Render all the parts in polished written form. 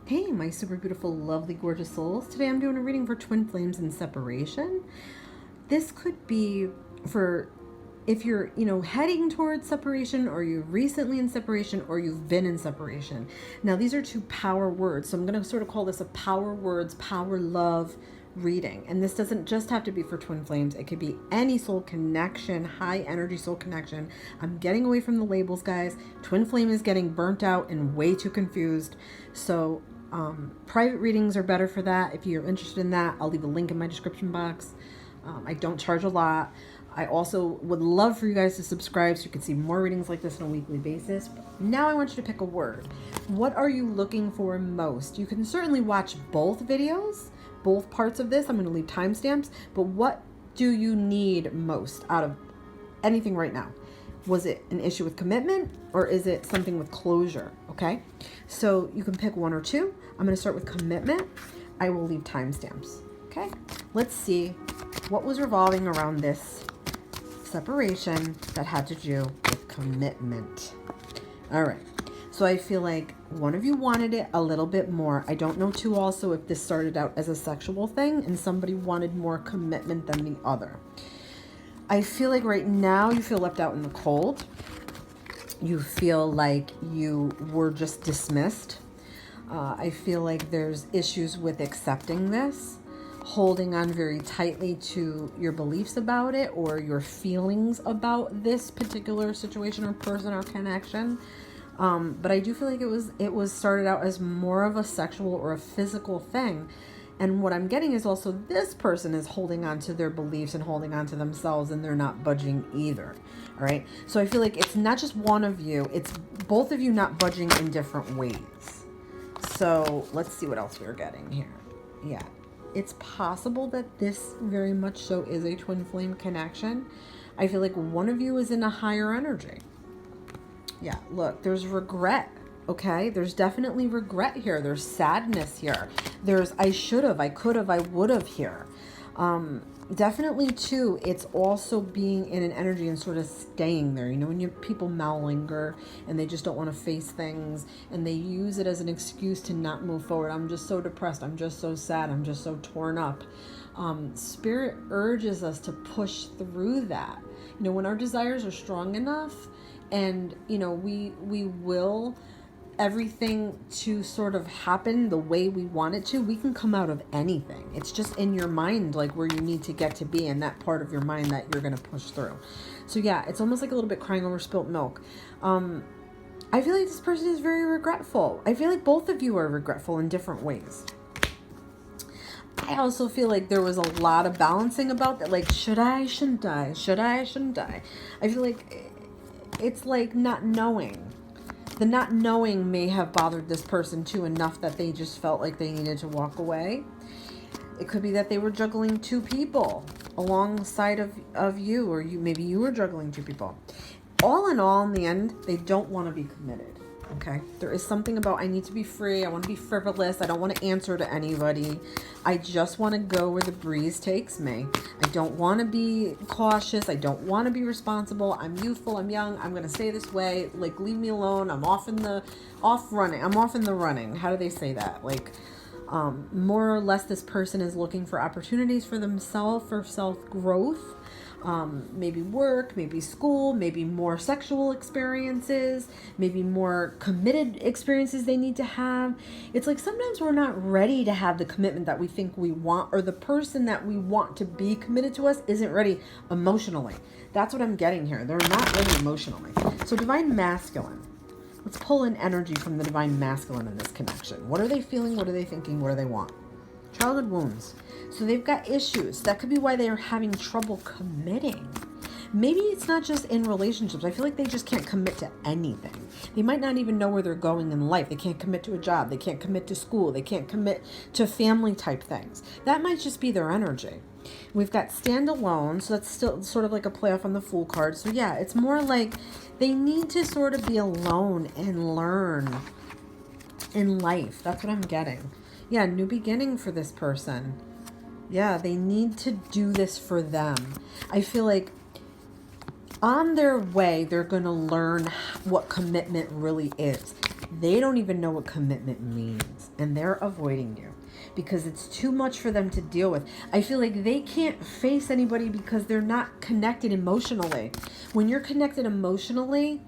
Hey, my super beautiful, lovely, gorgeous souls. Today I'm doing a reading for twin flames in separation. This could be for if you're, heading towards separation, or you're recently in separation, or you've been in separation. Now, these are two power words. So I'm going to sort of call this a power words, power love reading. And this doesn't just have to be for twin flames. It could be any soul connection, high energy soul connection. I'm getting away from the labels, guys. Twin flame is getting burnt out and way too confused. So private readings are better for that. If you're interested in that, I'll leave a link in my description box. I don't charge a lot. I also would love for you guys to subscribe so you can see more readings like this on a weekly basis. But now I want you to pick a word. What are you looking for most? You can certainly watch both videos, both parts of this. I'm going to leave timestamps. But what do you need most out of anything right now? Was it an issue with commitment, or is it something with closure? Okay, so you can pick one or two. I'm going to start with commitment. I will leave timestamps. Okay, let's see what was revolving around this separation that had to do with commitment. All right, so I feel like one of you wanted it a little bit more. I don't know too also if this started out as a sexual thing and somebody wanted more commitment than the other. I feel like right now you feel left out in the cold. You feel like you were just dismissed. I feel like there's issues with accepting this, holding on very tightly to your beliefs about it or your feelings about this particular situation or person or connection. But I do feel like it was started out as more of a sexual or a physical thing. And what I'm getting is also this person is holding on to their beliefs and holding on to themselves, and they're not budging either. All right. So I feel like it's not just one of you, it's both of you not budging in different ways. So let's see what else we're getting here. Yeah. It's possible that this very much so is a twin flame connection. I feel like one of you is in a higher energy. Yeah. Look, there's regret. Okay, there's definitely regret here. There's sadness here. There's I should have, I could have, I would have here. Definitely too, it's also being in an energy and sort of staying there. You know, when people mallinger and they just don't want to face things and they use it as an excuse to not move forward. I'm just so depressed. I'm just so sad. I'm just so torn up. Spirit urges us to push through that. You know, when our desires are strong enough and, you know, we will everything to sort of happen the way we want it to, we can come out of anything. It's just in your mind, like where you need to get to be in that part of your mind that you're going to push through. So yeah, it's almost like a little bit crying over spilt milk. I feel like this person is very regretful. I feel like both of you are regretful in different ways. I also feel like there was a lot of balancing about that. Like, should I, shouldn't I? Should I, shouldn't I? I feel like it's like not knowing. The not knowing may have bothered this person too enough that they just felt like they needed to walk away. It could be that they were juggling two people alongside of you, or maybe you were juggling two people. All in all, in the end, they don't want to be committed. Okay, there is something about I need to be free. I want to be frivolous. I don't want to answer to anybody. I just want to go where the breeze takes me. I don't want to be cautious. I don't want to be responsible. I'm youthful. I'm young. I'm going to stay this way. Like, leave me alone. I'm off in the running. How do they say that? Like, more or less this person is looking for opportunities for themselves, for self-growth. Maybe work, maybe school, maybe more sexual experiences, maybe more committed experiences they need to have. It's like sometimes we're not ready to have the commitment that we think we want, or the person that we want to be committed to us isn't ready emotionally. That's what I'm getting here. They're not ready emotionally. So divine masculine. Let's pull in energy from the divine masculine in this connection. What are they feeling? What are they thinking? What do they want? Childhood wounds. So they've got issues. That could be why they are having trouble committing. Maybe it's not just in relationships. I feel like they just can't commit to anything. They might not even know where they're going in life. They can't commit to a job. They can't commit to school. They can't commit to family type things. That might just be their energy. We've got stand alone. So that's still sort of like a play off on the Fool card. So yeah, it's more like they need to sort of be alone and learn in life. That's what I'm getting. Yeah, new beginning for this person. Yeah, they need to do this for them. I feel like on their way, they're going to learn what commitment really is. They don't even know what commitment means, and they're avoiding you because it's too much for them to deal with. I feel like they can't face anybody because they're not connected emotionally. When you're connected emotionally,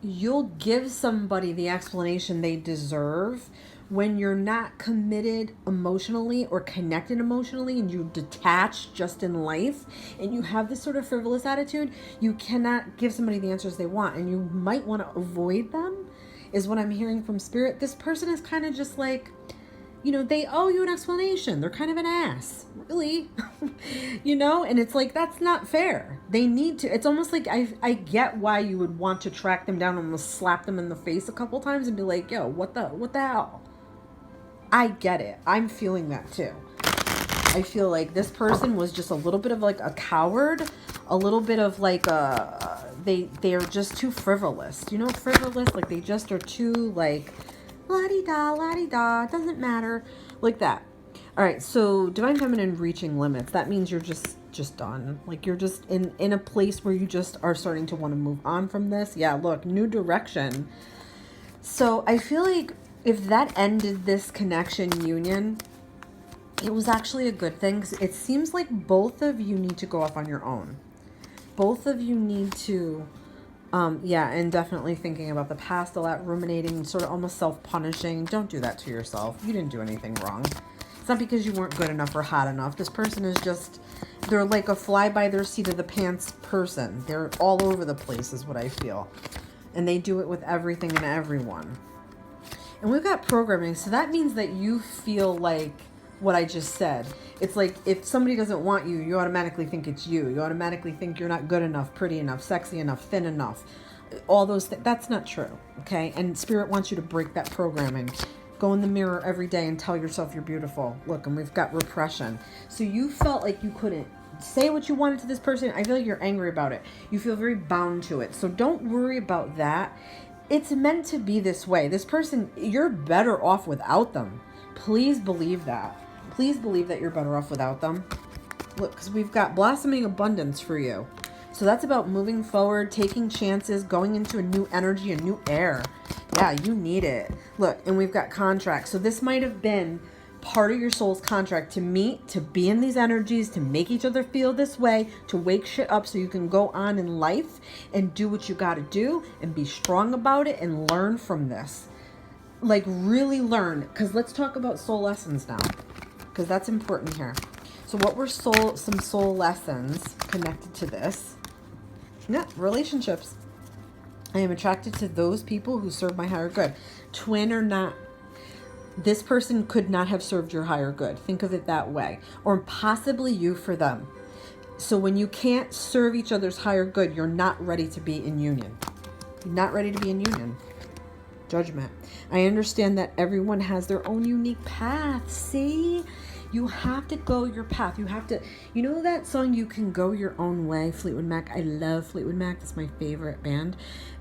you'll give somebody the explanation they deserve. When you're not committed emotionally or connected emotionally, and you detach just in life, and you have this sort of frivolous attitude, you cannot give somebody the answers they want, and you might want to avoid them, is what I'm hearing from Spirit. This person is kind of just like, you know, they owe you an explanation. They're kind of an ass, really. You know, and it's like, that's not fair. They need to, it's almost like I get why you would want to track them down and almost slap them in the face a couple times and be like, yo, what the hell? I get it. I'm feeling that too. I feel like this person was just a little bit of like a coward, a little bit of like they are just too frivolous. You know, frivolous, like they just are too like la-di-da, it doesn't matter, like that. All right, so Divine Feminine reaching limits. That means you're just done. Like you're just in a place where you just are starting to want to move on from this. Yeah, look, new direction. So I feel like if that ended this connection union, it was actually a good thing, because it seems like both of you need to go off on your own. Both of you need to, yeah, and definitely thinking about the past a lot, ruminating, sort of almost self-punishing. Don't do that to yourself. You didn't do anything wrong. It's not because you weren't good enough or hot enough. This person is just, they're like a fly by their seat of the pants person. They're all over the place is what I feel. And they do it with everything and everyone. And we've got programming, so that means that you feel like what I just said. It's like if somebody doesn't want you, you automatically think it's you. You automatically think you're not good enough, pretty enough, sexy enough, thin enough. All those things. That's not true, okay? And Spirit wants you to break that programming. Go in the mirror every day and tell yourself you're beautiful. Look, and we've got repression. So you felt like you couldn't say what you wanted to this person. I feel like you're angry about it. You feel very bound to it. So don't worry about that. It's meant to be this way. This person, you're better off without them. Please believe that. Please believe that you're better off without them. Look, because we've got blossoming abundance for you. So that's about moving forward, taking chances, going into a new energy, a new air. Yeah, you need it. Look, and we've got contracts. So this might have been part of your soul's contract to meet, to be in these energies, to make each other feel this way, to wake shit up so you can go on in life and do what you got to do and be strong about it and learn from this. Like really learn, because let's talk about soul lessons now, because that's important here. So what were some soul lessons connected to this? Yeah, relationships. I am attracted to those people who serve my higher good. Twin or not, this person could not have served your higher good. Think of it that way. Or possibly you for them. So when you can't serve each other's higher good, you're not ready to be in union. You're not ready to be in union. Judgment. I understand that everyone has their own unique path. See? You have to go your path. You have to, you know that song, You Can Go Your Own Way, Fleetwood Mac? I love Fleetwood Mac. That's my favorite band.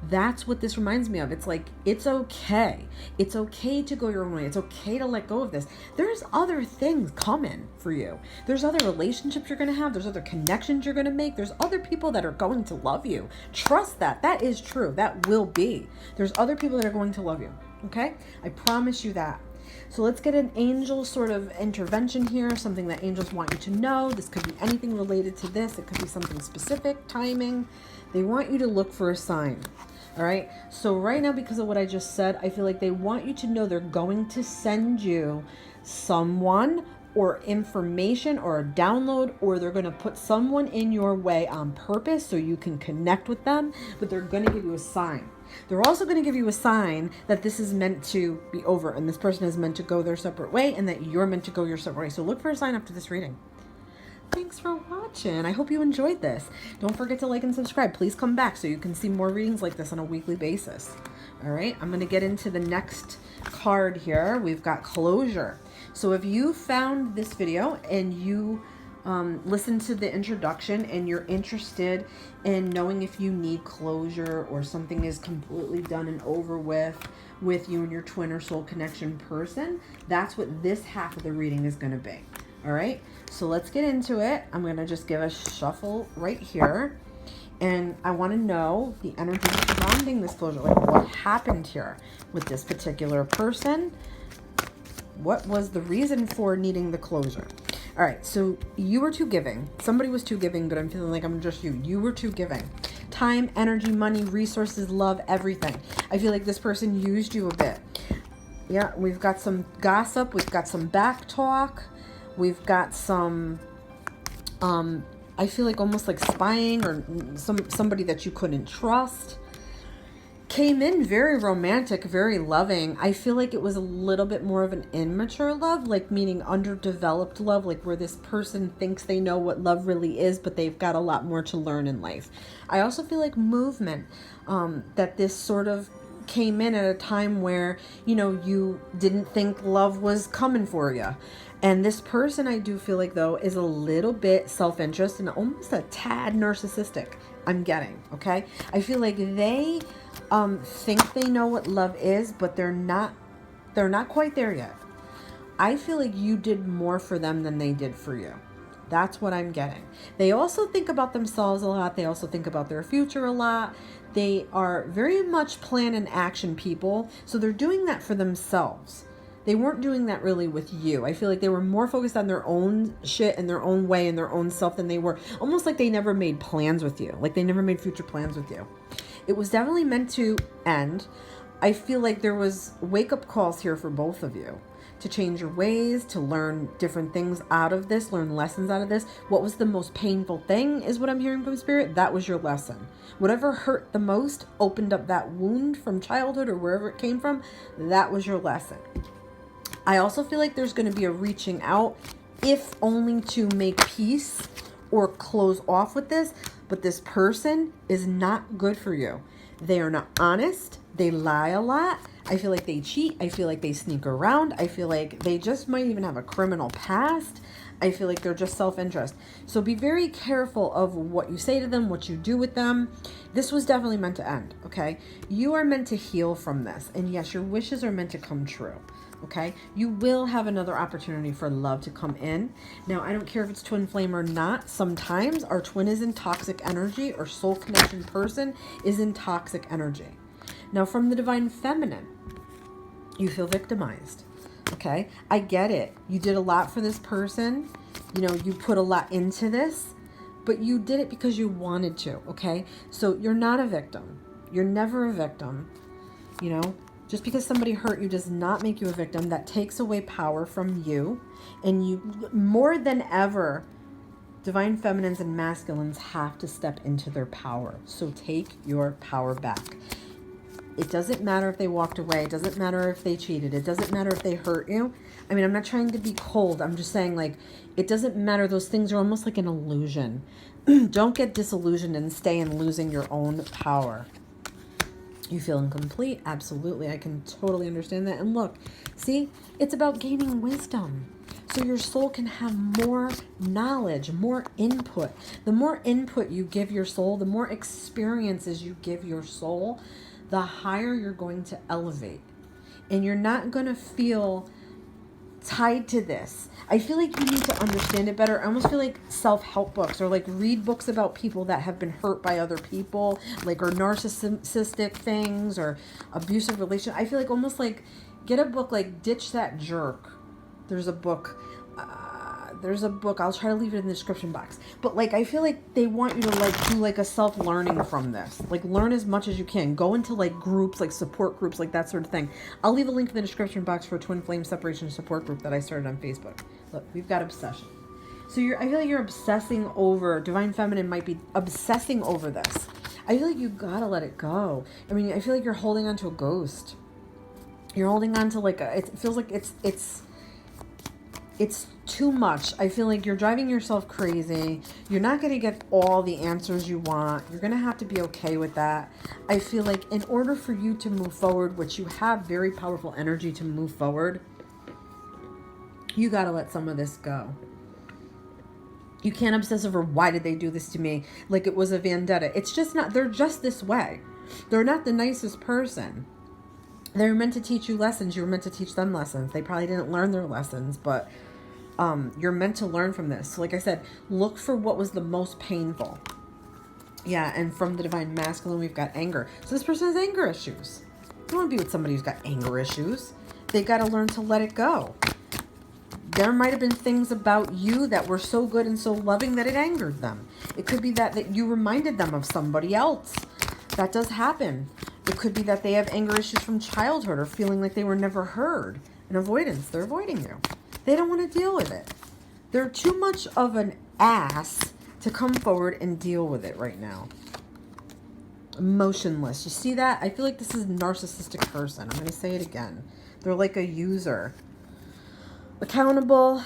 That's what this reminds me of. It's like, it's okay. It's okay to go your own way. It's okay to let go of this. There's other things coming for you. There's other relationships you're going to have. There's other connections you're going to make. There's other people that are going to love you. Trust that. That is true. That will be. There's other people that are going to love you. Okay? I promise you that. So let's get an angel sort of intervention here, something that angels want you to know. This could be anything related to this. It could be something specific, timing. They want you to look for a sign. All right. So right now, because of what I just said, I feel like they want you to know they're going to send you someone or information or a download, or they're going to put someone in your way on purpose so you can connect with them, but they're going to give you a sign. They're also going to give you a sign that this is meant to be over and this person is meant to go their separate way and that you're meant to go your separate way. So look for a sign after this reading. Thanks for watching. I hope you enjoyed this. Don't forget to like and subscribe. Please come back so you can see more readings like this on a weekly basis. All right, I'm going to get into the next card here. We've got closure. So if you found this video and you listen to the introduction and you're interested in knowing if you need closure or something is completely done and over with you and your twin or soul connection person, that's what this half of the reading is going to be. All right, so let's get into it. I'm going to just give a shuffle right here. And I want to know the energy surrounding this closure. Like, what happened here with this particular person? What was the reason for needing the closure? All right, so you were too giving. Somebody was too giving, but I'm feeling like I'm just you. You were too giving. Time, energy, money, resources, love, everything. I feel like this person used you a bit. Yeah, we've got some gossip. We've got some back talk. We've got some, I feel like almost like spying, or somebody that you couldn't trust. Came in very romantic, very loving. I feel like it was a little bit more of an immature love, like meaning underdeveloped love, like where this person thinks they know what love really is, but they've got a lot more to learn in life. I also feel like movement, that this sort of came in at a time where, you know, you didn't think love was coming for you. And this person, I do feel like, though, is a little bit self-interest and almost a tad narcissistic, I'm getting, okay? I feel like they think they know what love is, but they're not quite there yet. I feel like you did more for them than they did for you. That's what I'm getting. They also think about themselves a lot. They also think about their future a lot. They are very much plan and action people. So they're doing that for themselves. They weren't doing that really with you. I feel like they were more focused on their own shit and their own way and their own self than they were. Almost like they never made plans with you. Like they never made future plans with you. It was definitely meant to end. I feel like there was wake-up calls here for both of you to change your ways, to learn different things out of this, learn lessons out of this. What was the most painful thing is what I'm hearing from Spirit. That was your lesson. Whatever hurt the most, opened up that wound from childhood or wherever it came from, that was your lesson. I also feel like there's going to be a reaching out, if only to make peace or close off with this. But this person is not good for you. They are not honest. They lie a lot. I feel like they cheat. I feel like they sneak around. I feel like they just might even have a criminal past. I feel like they're just self-interest. So be very careful of what you say to them, what you do with them. This was definitely meant to end, okay? You are meant to heal from this. And yes, your wishes are meant to come true. Okay, you will have another opportunity for love to come in. Now, I don't care if it's twin flame or not. Sometimes our twin is in toxic energy, or soul connection person is in toxic energy. Now, from the divine feminine, you feel victimized. Okay, I get it. You did a lot for this person. You know, you put a lot into this, but you did it because you wanted to. Okay, so you're not a victim. You're never a victim. You know, just because somebody hurt you does not make you a victim. That takes away power from you. And you, more than ever, divine feminines and masculines have to step into their power. So take your power back. It doesn't matter if they walked away. It doesn't matter if they cheated. It doesn't matter if they hurt you. I mean, I'm not trying to be cold. I'm just saying, like, it doesn't matter. Those things are almost like an illusion. Don't get disillusioned and stay in losing your own power. You feel incomplete? Absolutely. I can totally understand that. And look, see, it's about gaining wisdom. So your soul can have more knowledge, more input. The more input you give your soul, the more experiences you give your soul, the higher you're going to elevate. And you're not going to feel tied to this. I feel like you need to understand it better. I almost feel like self-help books, or like read books about people that have been hurt by other people, like, or narcissistic things or abusive relation. I feel like almost like get a book like Ditch That Jerk. There's a book. I'll try to leave it in the description box. But like, I feel like they want you to like do like a self-learning from this. Like, learn as much as you can. Go into like groups, like support groups, like that sort of thing. I'll leave a link in the description box for a twin flame separation support group that I started on Facebook. Look, we've got obsession. So I feel like you're obsessing over, divine feminine might be obsessing over this. I feel like you gotta let it go. I mean, I feel like you're holding on to a ghost. You're holding on to like it feels like it's too much. I feel like you're driving yourself crazy. You're not going to get all the answers you want. You're going to have to be okay with that. I feel like in order for you to move forward, which you have very powerful energy to move forward, you got to let some of this go. You can't obsess over why did they do this to me like it was a vendetta. It's just not. They're just this way. They're not the nicest person. They're meant to teach you lessons. You're meant to teach them lessons. They probably didn't learn their lessons, but you're meant to learn from this. So like I said, look for what was the most painful. Yeah, and from the divine masculine, we've got anger. So this person has anger issues. You don't want to be with somebody who's got anger issues. They got to learn to let it go. There might have been things about you that were so good and so loving that it angered them. It could be that you reminded them of somebody else. That does happen. It could be that they have anger issues from childhood or feeling like they were never heard. And avoidance. They're avoiding you. They don't want to deal with it. They're too much of an ass to come forward and deal with it right now. Emotionless. You see that? I feel like this is a narcissistic person. I'm going to say it again. They're like a user. Accountable,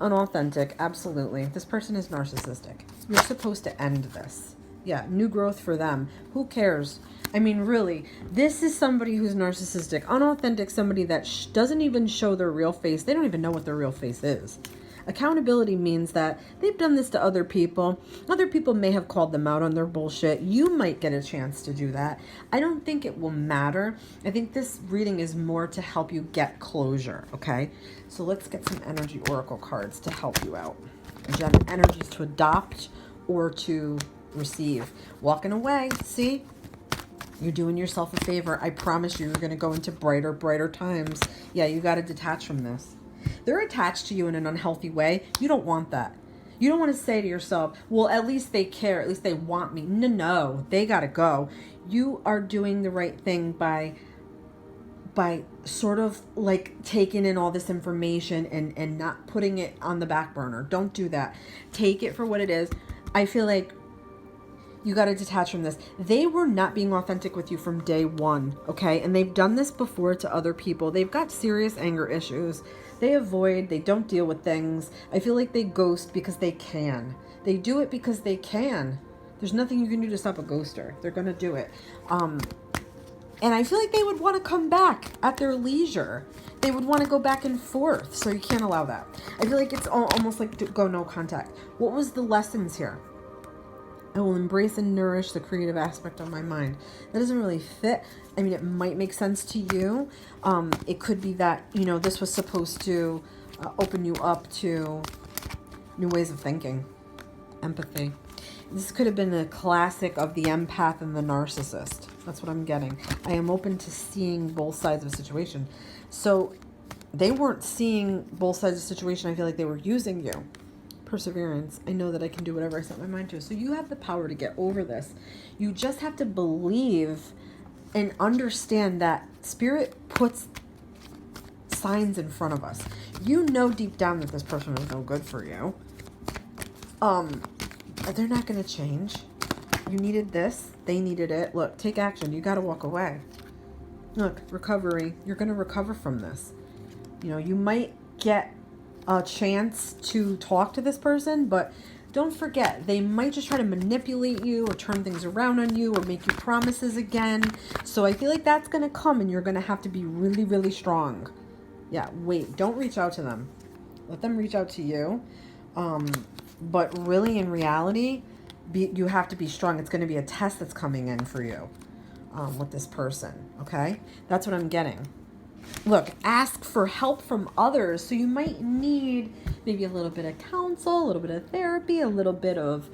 unauthentic, absolutely. This person is narcissistic. You're supposed to end this. Yeah, new growth for them. Who cares? I mean, really, this is somebody who's narcissistic, unauthentic, somebody that doesn't even show their real face. They don't even know what their real face is. Accountability means that they've done this to other people. Other people may have called them out on their bullshit. You might get a chance to do that. I don't think it will matter. I think this reading is more to help you get closure, okay? So let's get some energy oracle cards to help you out. Gem energies to adopt or to receive. Walking away, see? You're doing yourself a favor. I promise you're going to go into brighter, brighter times. Yeah, you got to detach from this. They're attached to you in an unhealthy way. You don't want that. You don't want to say to yourself, well, at least they care. At least they want me. No, they got to go. You are doing the right thing by sort of like taking in all this information and not putting it on the back burner. Don't do that. Take it for what it is. I feel like you got to detach from this. They were not being authentic with you from day one, okay? And they've done this before to other people. They've got serious anger issues. They avoid, they don't deal with things. I feel like they ghost because they can. They do it because they can. There's nothing you can do to stop a ghoster. They're going to do it. And I feel like they would want to come back at their leisure. They would want to go back and forth. So you can't allow that. I feel like it's almost like to go no contact. What was the lessons here? I will embrace and nourish the creative aspect of my mind. That doesn't really fit. I mean, it might make sense to you. It could be that, you know, this was supposed to open you up to new ways of thinking. Empathy. This could have been a classic of the empath and the narcissist. That's what I'm getting. I am open to seeing both sides of a situation. So they weren't seeing both sides of the situation. I feel like they were using you. Perseverance. I know that I can do whatever I set my mind to. So you have the power to get over this. You just have to believe and understand that Spirit puts signs in front of us. You know deep down that this person is no good for you. They're not going to change. You needed this. They needed it. Look, take action. You got to walk away. Look, recovery. You're going to recover from this. You know, you might get a chance to talk to this person, but don't forget, they might just try to manipulate you or turn things around on you or make you promises again. So I feel like that's going to come and you're going to have to be really, really strong. Yeah, wait, don't reach out to them. Let them reach out to you. But really, in reality, you have to be strong. It's going to be a test that's coming in for you with this person, okay? That's what I'm getting. Look, ask for help from others. So you might need maybe a little bit of counsel, a little bit of therapy, a little bit of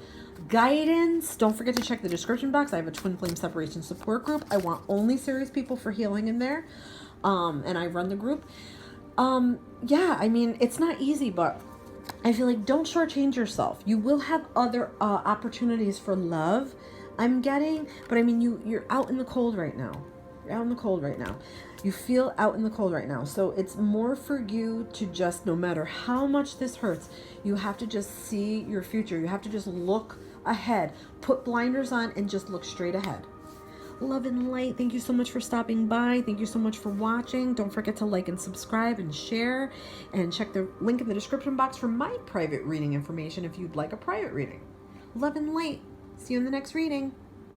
guidance. Don't forget to check the description box. I have a twin flame separation support group. I want only serious people for healing in there. And I run the group. Yeah, I mean, it's not easy, but I feel like don't shortchange yourself. You will have other opportunities for love, I'm getting. But I mean, you're out in the cold right now. You're out in the cold right now. You feel out in the cold right now. So it's more for you to just, no matter how much this hurts, you have to just see your future. You have to just look ahead. Put blinders on and just look straight ahead. Love and light. Thank you so much for stopping by. Thank you so much for watching. Don't forget to like and subscribe and share. And check the link in the description box for my private reading information if you'd like a private reading. Love and light. See you in the next reading.